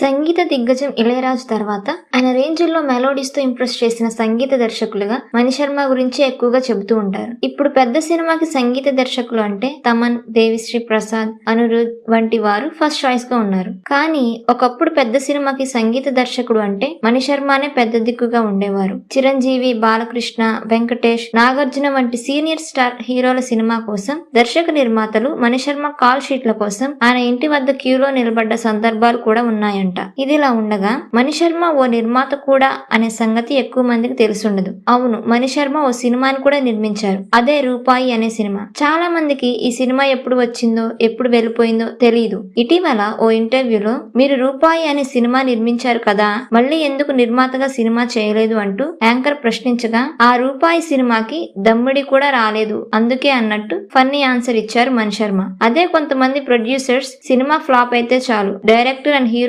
సంగీత దిగ్గజం ఇళయరాజు తర్వాత ఆయన రేంజ్లో మెలోడీస్ తో ఇంప్రెస్ చేసిన సంగీత దర్శకులుగా మణిశర్మ గురించి ఎక్కువగా చెబుతూ ఉంటారు. ఇప్పుడు పెద్ద సినిమాకి సంగీత దర్శకులు అంటే తమన్, దేవిశ్రీ ప్రసాద్, అనిరుద్ వంటి వారు ఫస్ట్ చాయిస్ గా ఉన్నారు. కానీ ఒకప్పుడు పెద్ద సినిమాకి సంగీత దర్శకుడు అంటే మణిశర్మనే పెద్ద దిక్కుగా ఉండేవారు. చిరంజీవి, బాలకృష్ణ, వెంకటేష్, నాగార్జున వంటి సీనియర్ స్టార్ హీరోల సినిమా కోసం దర్శక నిర్మాతలు మణిశర్మ కాల్ షీట్ల కోసం ఆయన ఇంటి వద్ద క్యూలో నిలబడ్డ సందర్భాలు కూడా ఉన్నాయి. ఇదిలా ఉండగా మణిశర్మ ఓ నిర్మాత కూడా అనే సంగతి ఎక్కువ మందికి తెలుసుండదు. అవును, మణిశర్మ ఓ సినిమాని కూడా నిర్మించారు. అదే రూపాయి అనే సినిమా. చాలా మందికి ఈ సినిమా ఎప్పుడు వచ్చిందో ఎప్పుడు వెళ్ళిపోయిందో తెలియదు. ఇటీవల ఓ ఇంటర్వ్యూలో మీరు రూపాయి అనే సినిమా నిర్మించారు కదా, మళ్ళీ ఎందుకు నిర్మాతగా సినిమా చేయలేదు అంటూ యాంకర్ ప్రశ్నించగా ఆ రూపాయి సినిమాకి దమ్మిడి కూడా రాలేదు అందుకే అన్నట్టు ఫన్నీ ఆన్సర్ ఇచ్చారు మణిశర్మ. అదే కొంతమంది ప్రొడ్యూసర్స్ సినిమా ఫ్లాప్ అయితే చాలు, డైరెక్టర్ అండ్ హీరో